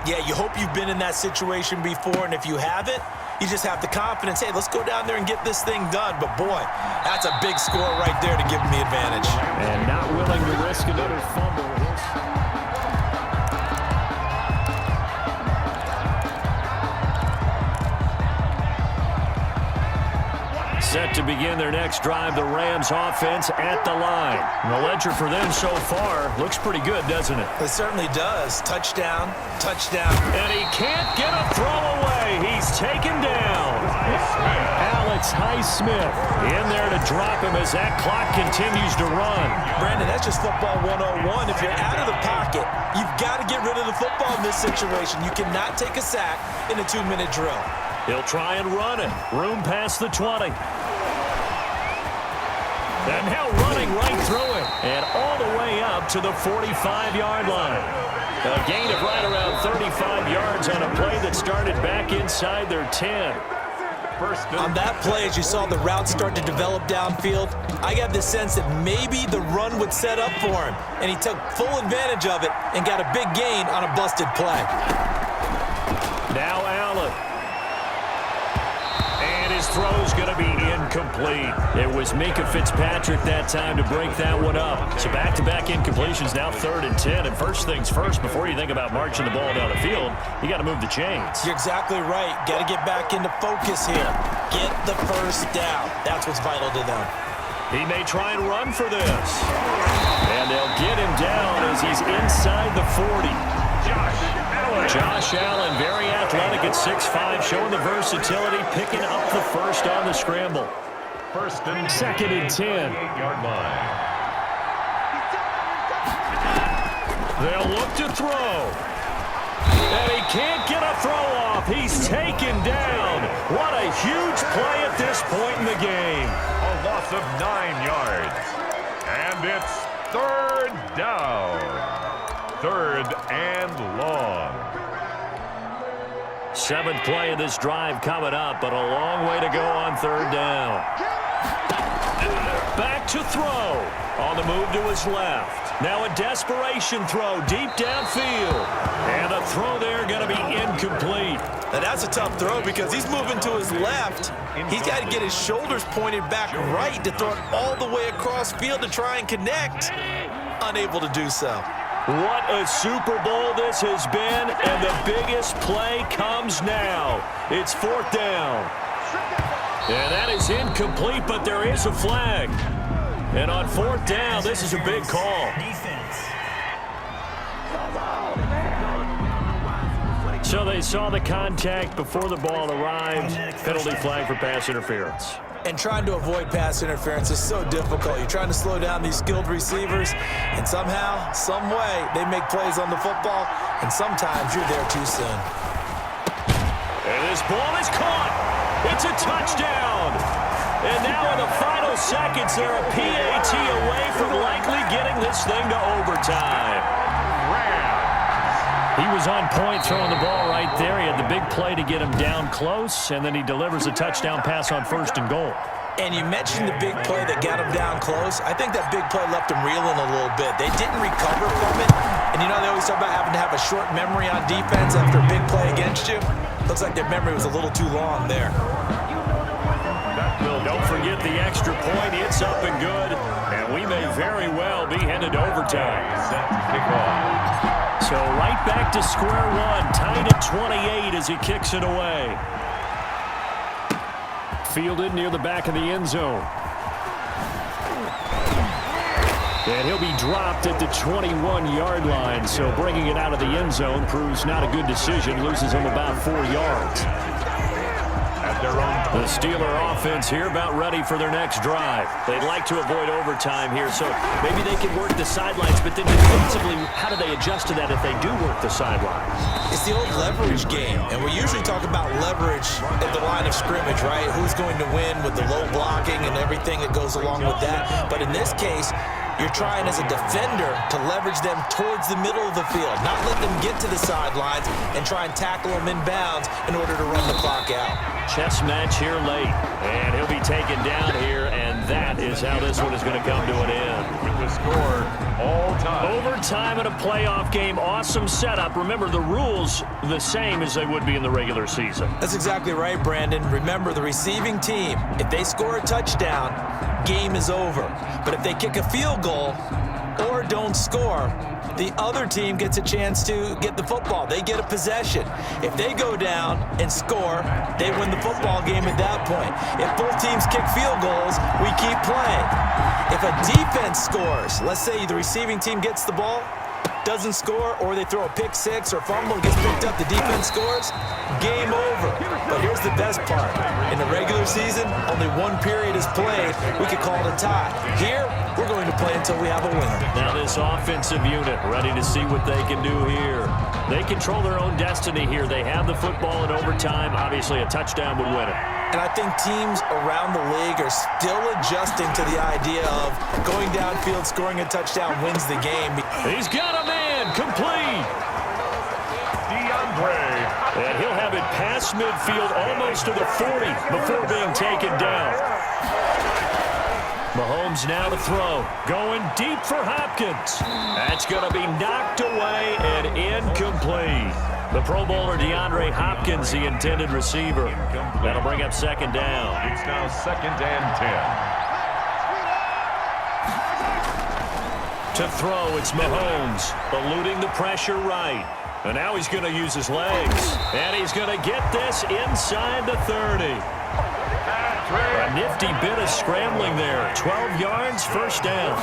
Yeah, you hope you've been in that situation before, and if you haven't, you just have the confidence, hey, let's go down there and get this thing done. But, boy, that's a big score right there to give them the advantage. And not willing to risk another fumble. Set to begin their next drive, the Rams offense at the line. The ledger for them so far looks pretty good, doesn't it? It certainly does. Touchdown, touchdown. And he can't get a throw away. He's taken down. Alex Highsmith in there to drop him as that clock continues to run. Brandon, that's just football 101. If you're out of the pocket, you've got to get rid of the football in this situation. You cannot take a sack in a 2-minute drill. He'll try and run it. Room past the 20. And now running right through it. And all the way up to the 45-yard line. A gain of right around 35 yards on a play that started back inside their 10. On that play, as you saw the route start to develop downfield, I got the sense that maybe the run would set up for him. And he took full advantage of it and got a big gain on a busted play. Now Allen. His throw's going to be incomplete. It was Minkah Fitzpatrick that time to break that one up. So back-to-back incompletions, now 3rd and 10. And first things first, before you think about marching the ball down the field, you got to move the chains. You're exactly right. Got to get back into focus here. Get the first down. That's what's vital to them. He may try and run for this. And they'll get him down as he's inside the 40. Josh Allen, very athletic at 6'5", showing the versatility, picking up the first on the scramble. 2nd and 10. They'll look to throw. And he can't get a throw off. He's taken down. What a huge play at this point in the game. A loss of 9 yards. And it's 3rd down. 3rd and long. 7th play of this drive coming up, but a long way to go on 3rd down. Back to throw. On the move to his left. Now a desperation throw deep downfield. And a throw there going to be incomplete. Now that's a tough throw because he's moving to his left. He's got to get his shoulders pointed back right to throw it all the way across field to try and connect. Unable to do so. What a Super Bowl this has been, and the biggest play comes now. It's 4th down. And that is incomplete, but there is a flag. And on 4th down, this is a big call. So they saw the contact before the ball arrived. Penalty flag for pass interference. And trying to avoid pass interference is so difficult. You're trying to slow down these skilled receivers, and somehow, some way, they make plays on the football, and sometimes you're there too soon. And this ball is caught. It's a touchdown. And now in the final seconds, they're a PAT away from likely getting this thing to overtime. He was on point throwing the ball right there. He had the big play to get him down close, and then he delivers a touchdown pass on 1st and goal. And you mentioned the big play that got him down close. I think that big play left him reeling a little bit. They didn't recover from it. And you know, they always talk about having to have a short memory on defense after a big play against you. Looks like their memory was a little too long there. Don't forget the extra point. It's up and good. And we may very well be headed to overtime. Set to kick off. So right back to square one, tied at 28 as he kicks it away. Fielded near the back of the end zone. And he'll be dropped at the 21-yard line, so bringing it out of the end zone proves not a good decision, loses him about 4 yards. The Steeler offense here about ready for their next drive. They'd like to avoid overtime here, so maybe they can work the sidelines, but then defensively, how do they adjust to that if they do work the sidelines? It's the old leverage game, and we usually talk about leverage at the line of scrimmage, right? Who's going to win with the low blocking and everything that goes along with that. But in this case, you're trying as a defender to leverage them towards the middle of the field, not let them get to the sidelines and try and tackle them in bounds in order to run the clock out. Chess match here late, and he'll be taken down here, and that is how this one is going to come to an end. With the score, all time. Overtime in a playoff game. Awesome setup. Remember, the rules the same as they would be in the regular season. That's exactly right, Brandon. Remember, the receiving team, if they score a touchdown, game is over. But if they kick a field goal or don't score, the other team gets a chance to get the football. They get a possession. If they go down and score, they win the football game at that point. If both teams kick field goals, we keep playing. If a defense scores, let's say the receiving team gets the ball, doesn't score, or they throw a pick six or fumble, gets picked up, the defense scores, game over. But here's the best part. In the regular season, only one period is played. We could call it a tie. Here, we're going to play until we have a winner. Now this offensive unit ready to see what they can do here. They control their own destiny here. They have the football in overtime. Obviously, a touchdown would win it. And I think teams around the league are still adjusting to the idea of going downfield, scoring a touchdown wins the game. He's got a man, complete. And he'll have it past midfield almost to the 40 before being taken down. Mahomes now to throw. Going deep for Hopkins. That's going to be knocked away and incomplete. The Pro Bowler DeAndre Hopkins, the intended receiver. That'll bring up second down. It's now 2nd and 10. To throw, it's Mahomes, eluding the pressure right. And now he's going to use his legs. And he's going to get this inside the 30. A nifty bit of scrambling there. 12 yards, first down. A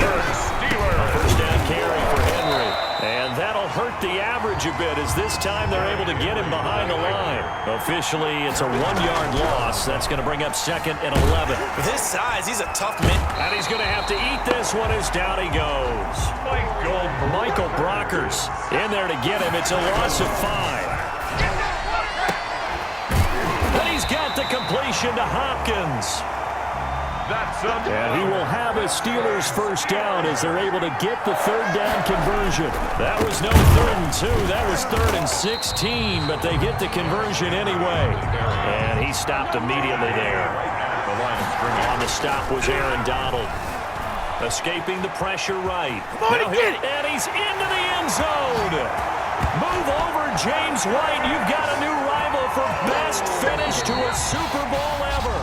first down carry for Henry. And that'll hurt the average a bit as this time they're able to get him behind the line. Officially, it's a 1-yard loss. That's going to bring up 2nd and 11. With his size, he's a tough man. And he's going to have to eat this one as down he goes. Michael Brockers in there to get him. It's a loss of 5. And he's got the completion to Hopkins. And he will have a Steelers first down as they're able to get the 3rd down conversion. That was no 3rd and 2. That was 3rd and 16, but they get the conversion anyway. And he stopped immediately there. On the stop was Aaron Donald. Escaping the pressure right. And he's into the end zone. Move over, James White. You've got a new rival for best finish to a Super Bowl ever.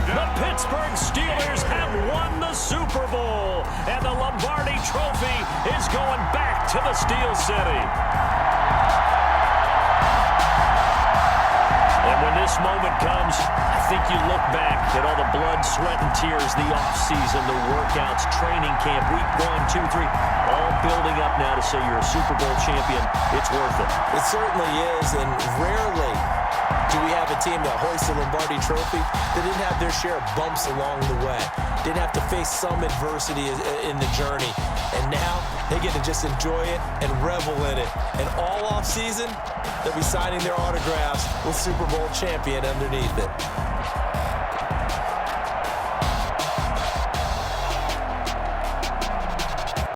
The Pittsburgh Steelers have won the Super Bowl, and the Lombardi Trophy is going back to the Steel City. And when this moment comes, I think you look back at all the blood, sweat, and tears, the offseason, the workouts, training camp, week 1, 2, 3, all building up now to say you're a Super Bowl champion. It's worth it. It certainly is, and rarely do we have a team that hoists the Lombardi Trophy that didn't have their share of bumps along the way, didn't have to face some adversity in the journey, and now they get to just enjoy it and revel in it. And all offseason, they'll be signing their autographs with Super Bowl champion underneath it.